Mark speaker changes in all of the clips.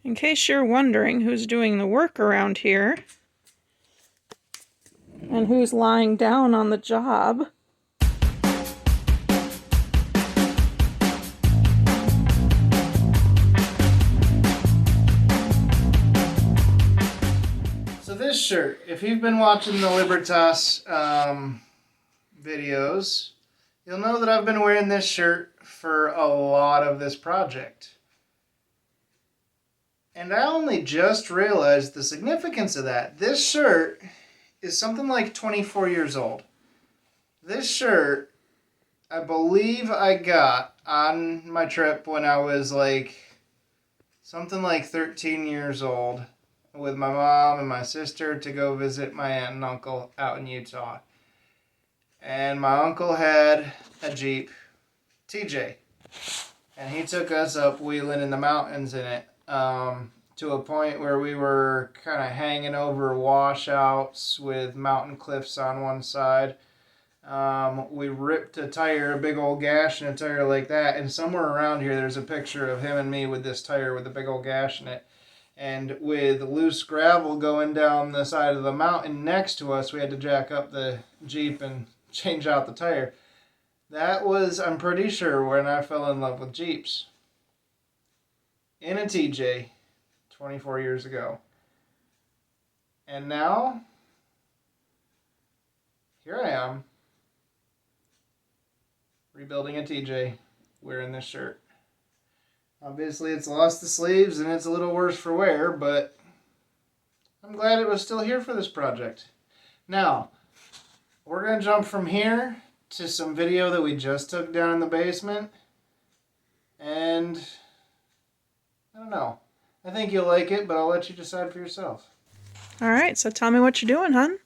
Speaker 1: In case you're wondering who's doing the work around here and who's lying down on the job,
Speaker 2: so this shirt, if you've been watching the Libertas videos, you'll know that I've been wearing this shirt for a lot of this project. And I only just realized the significance of that. This shirt is something like 24 years old. This shirt, I believe I got on my trip when I was like something like 13 years old with my mom and my sister to go visit my aunt and uncle out in Utah. And my uncle had a Jeep TJ. And he took us up wheeling in the mountains in it. To a point where we were kind of hanging over washouts with mountain cliffs on one side. We ripped a tire, a big old gash in a tire like that, and somewhere around here there's a picture of him and me with this tire with a big old gash in it. And with loose gravel going down the side of the mountain next to us, we had to jack up the Jeep and change out the tire. That was, I'm pretty sure, when I fell in love with Jeeps. In a TJ 24 years ago. And now, here I am, rebuilding a TJ, wearing this shirt. Obviously it's lost the sleeves and it's a little worse for wear, but I'm glad it was still here for this project. Now, we're going to jump from here to some video that we just took down in the basement. And I don't know. I think you'll like it, but I'll let you decide for yourself.
Speaker 1: alright, so tell me what you're doing, hon.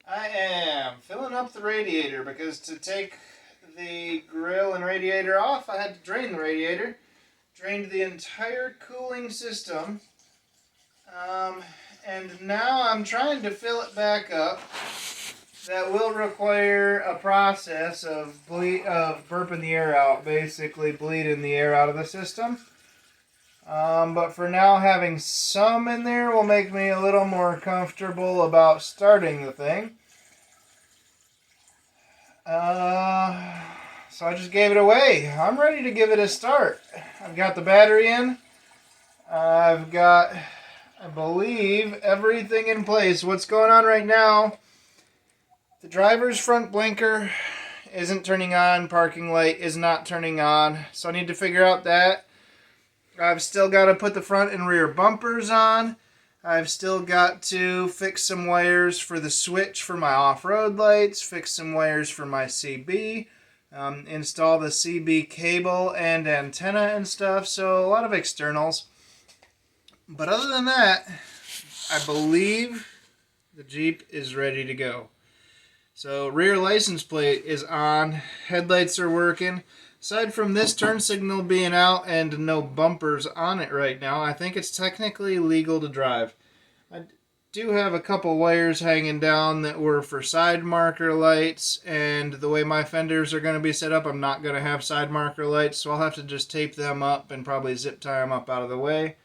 Speaker 2: I am filling up the radiator because to take the grill and radiator off, I had to drain the radiator. Drained the entire cooling system. And now I'm trying to fill it back up. That will require a process of burping the air out, basically bleeding the air out of the system. But for now, having some in there will make me a little more comfortable about starting the thing. So I just gave it away. I'm ready to give it a start. I've got the battery in. I've got, I believe, everything in place. What's going on right now, the driver's front blinker isn't turning on. Parking light is not turning on. So I need to figure out that. I've still got to put the front and rear bumpers on. I've still got to fix some wires for the switch for my off-road lights, fix some wires for my CB, install the CB cable and antenna and stuff, so a lot of externals. But other than that, I believe the Jeep is ready to go. So rear license plate is on, headlights are working. Aside from this turn signal being out and no bumpers on it right now, I think it's technically legal to drive. I do have a couple wires hanging down that were for side marker lights, and the way my fenders are going to be set up, I'm not going to have side marker lights, so I'll have to just tape them up and probably zip tie them up out of the way.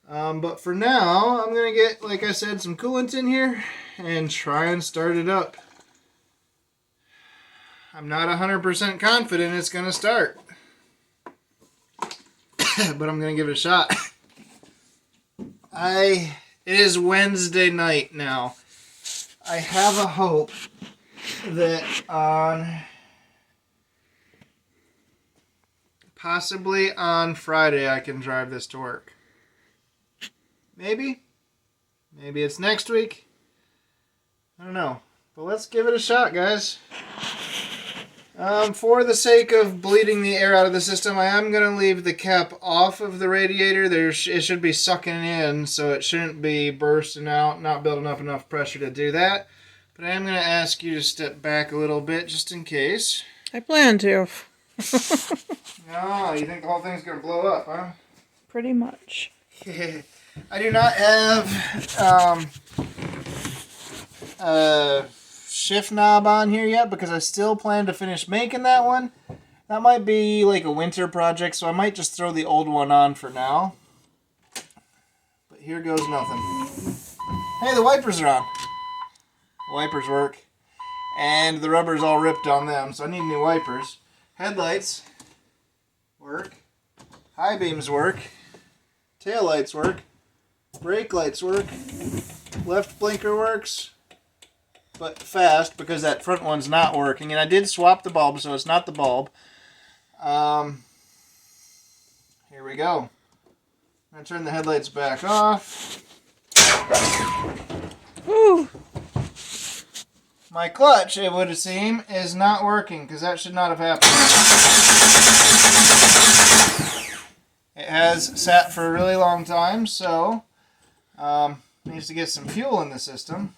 Speaker 2: But for now, I'm going to get, like I said, some coolant in here and try and start it up. I'm not 100% confident it's going to start. But I'm going to give it a shot. It is Wednesday night now. I have a hope that possibly on Friday I can drive this to work. Maybe. Maybe it's next week. I don't know. But let's give it a shot, guys. For the sake of bleeding the air out of the system, I am going to leave the cap off of the radiator. It should be sucking in, so it shouldn't be bursting out, not building up enough pressure to do that. But I am going to ask you to step back a little bit just in case.
Speaker 1: I plan to.
Speaker 2: No, you think the whole thing's going to blow up, huh?
Speaker 1: Pretty much.
Speaker 2: I do not have shift knob on here yet because I still plan to finish making that one. That might be like a winter project, so I might just throw the old one on for now. here goes nothing. Hey, the wipers are on. The wipers work. And the rubber's all ripped on them, so I need new wipers. Headlights work. High beams work. Tail lights work. Brake lights work. Left blinker works. But fast, because that front one's not working. And I did swap the bulb, so it's not the bulb. Here we go. I'm going to turn the headlights back off.
Speaker 1: Whew.
Speaker 2: My clutch, it would seem, is not working, because that should not have happened. It has sat for a really long time, so needs to get some fuel in the system.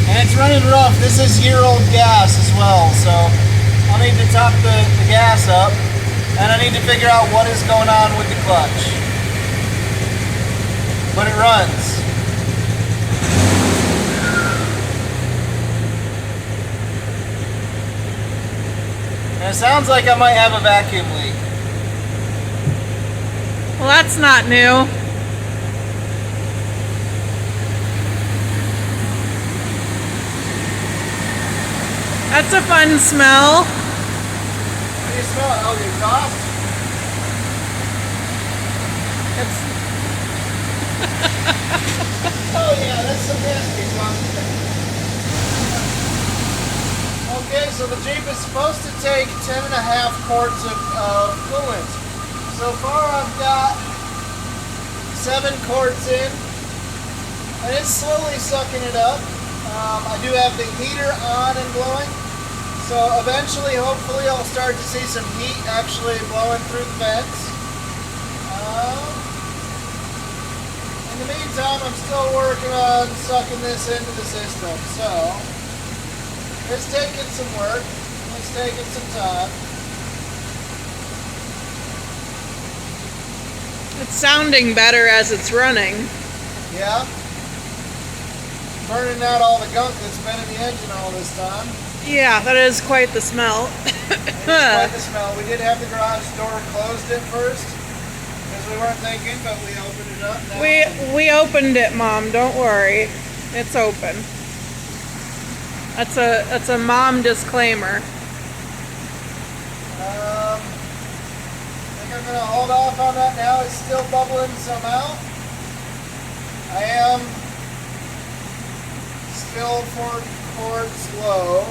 Speaker 2: And it's running rough. This is year-old gas as well, so I'll need to top the gas up, and I need to figure out what is going on with the clutch. But it runs. And it sounds like I might have a vacuum leak.
Speaker 1: Well, that's not new. That's a fun smell.
Speaker 2: What do you smell? Oh, the exhaust?
Speaker 1: It's
Speaker 2: Oh yeah, that's some nasty exhaust. Okay, so the Jeep is supposed to take 10.5 quarts of coolant. So far I've got 7 quarts in, and it's slowly sucking it up. I do have the heater on and blowing, so eventually, hopefully, I'll start to see some heat actually blowing through the vents. In the meantime, I'm still working on sucking this into the system, so it's taking some work, it's taking some time.
Speaker 1: it's sounding better as it's running.
Speaker 2: Yeah. Burning out all the gunk that's been in the engine all this time.
Speaker 1: Yeah, that is quite the smell.
Speaker 2: It's quite the smell. We did have the garage door closed at first, because we weren't thinking, but we opened it up now.
Speaker 1: We opened it, Mom. Don't worry, it's open. That's a mom disclaimer.
Speaker 2: I think I'm gonna hold off on that now. It's still bubbling some out. I am still 4 quarts low.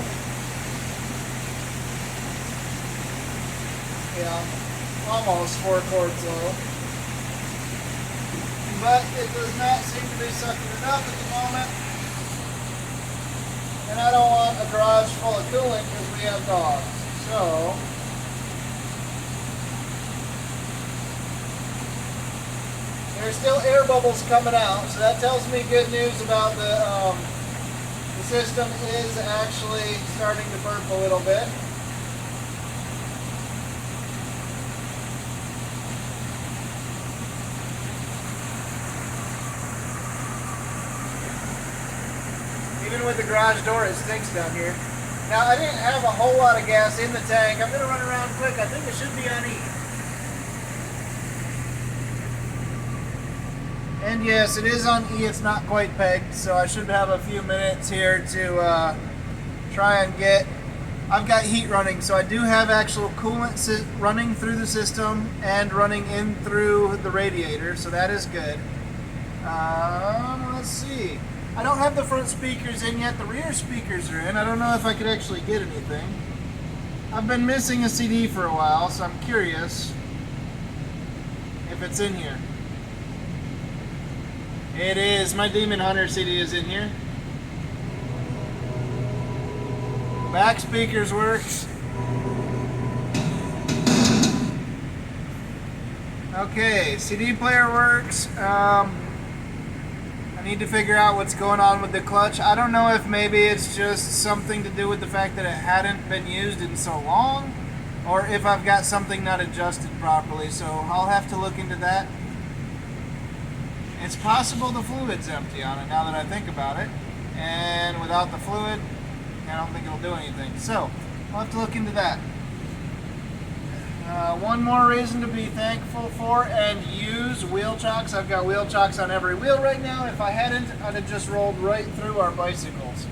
Speaker 2: Yeah, almost 4 quarts low. But it does not seem to be sucking it up at the moment. And I don't want a garage full of coolant because we have dogs. So there's still air bubbles coming out, so that tells me good news about the system is actually starting to burp a little bit. Even with the garage door, it stinks down here. Now, I didn't have a whole lot of gas in the tank. I'm going to run around quick. I think it should be on E. And yes, it is on E. It's not quite pegged, so I should have a few minutes here to try and get... I've got heat running, so I do have actual coolant running through the system and running in through the radiator, so that is good. Let's see. I don't have the front speakers in yet. The rear speakers are in. I don't know if I could actually get anything. I've been missing a CD for a while, so I'm curious if it's in here. It is. My Demon Hunter CD is in here. Back speakers work. Okay, CD player works. I need to figure out what's going on with the clutch. I don't know if maybe it's just something to do with the fact that it hadn't been used in so long, or if I've got something not adjusted properly, so I'll have to look into that. It's possible the fluid's empty on it now that I think about it, and without the fluid, I don't think it'll do anything. So, I'll have to look into that. One more reason to be thankful for and use wheel chocks. I've got wheel chocks on every wheel right now. If I hadn't, I'd have just rolled right through our bicycles.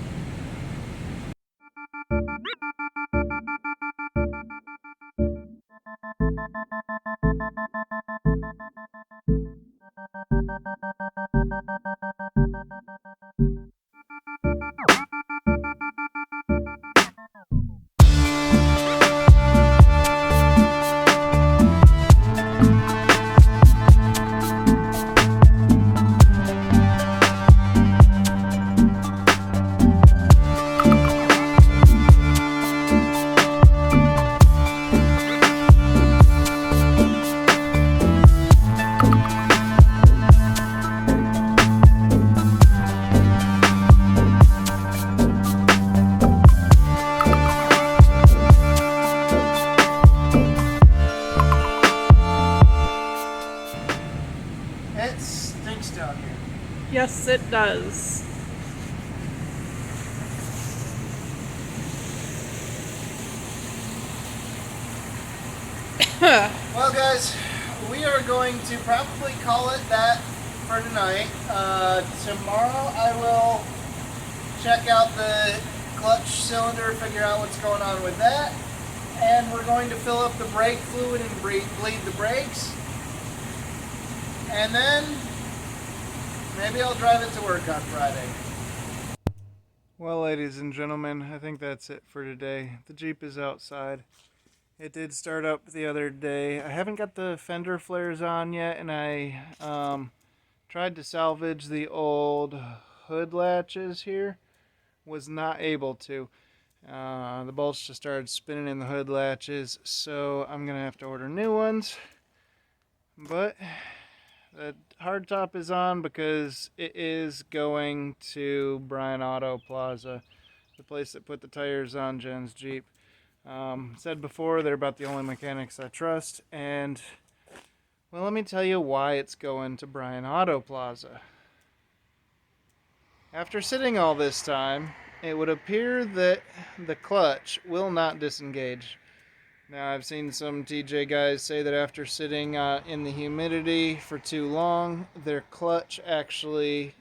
Speaker 2: It stinks down here.
Speaker 1: Yes, it does.
Speaker 2: Well, guys, we are going to probably call it that for tonight. Tomorrow I will check out the clutch cylinder, figure out what's going on with that, and we're going to fill up the brake fluid and bleed the brakes. And then maybe I'll drive it to work on Friday. Well, ladies and gentlemen, I think that's it for today. The Jeep is outside. It did start up the other day. I haven't got the fender flares on yet, and I tried to salvage the old hood latches here. Was not able to. The bolts just started spinning in the hood latches, so I'm going to have to order new ones. But the hardtop is on because it is going to Bryan Auto Plaza, the place that put the tires on Jen's Jeep. Said before, they're about the only mechanics I trust, and well, let me tell you why it's going to Bryan Auto Plaza. After sitting all this time, it would appear that the clutch will not disengage. Now, I've seen some TJ guys say that after sitting in the humidity for too long, their clutch actually,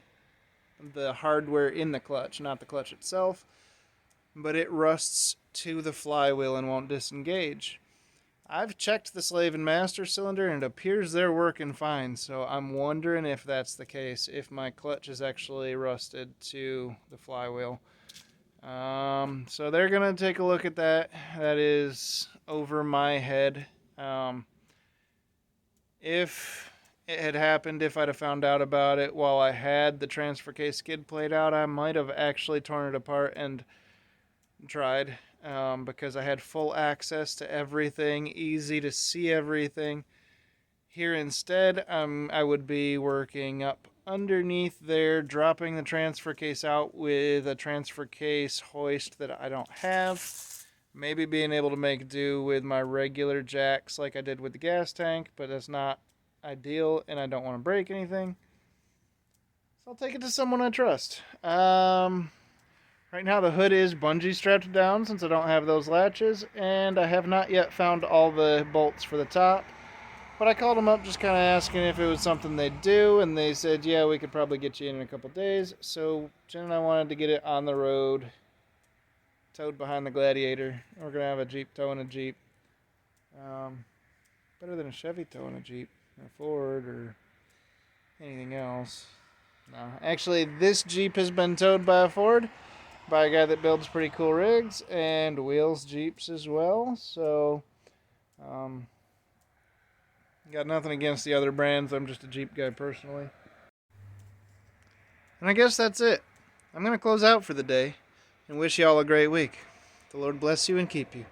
Speaker 2: the hardware in the clutch, not the clutch itself, but it rusts to the flywheel and won't disengage. I've checked the slave and master cylinder and it appears they're working fine, so I'm wondering if that's the case, if my clutch is actually rusted to the flywheel. So they're gonna take a look at that. That is over my head. If it had happened, if I'd have found out about it while I had the transfer case skid plate out, I might have actually torn it apart and tried, because I had full access to everything, easy to see everything. Here instead, I would be working up underneath there, dropping the transfer case out with a transfer case hoist that I don't have. Maybe being able to make do with my regular jacks like I did with the gas tank, but that's not ideal and I don't want to break anything. So I'll take it to someone I trust. Right now the hood is bungee strapped down since I don't have those latches, and I have not yet found all the bolts for the top. But I called them up just kind of asking if it was something they'd do, and they said, yeah, we could probably get you in a couple days. So Jen and I wanted to get it on the road, towed behind the Gladiator. We're going to have a Jeep towing a Jeep. Better than a Chevy towing a Jeep, or a Ford, or anything else. No, actually, this Jeep has been towed by a Ford, by a guy that builds pretty cool rigs and wheels Jeeps as well. So, got nothing against the other brands. I'm just a Jeep guy personally. And I guess that's it. I'm going to close out for the day and wish you all a great week. The Lord bless you and keep you.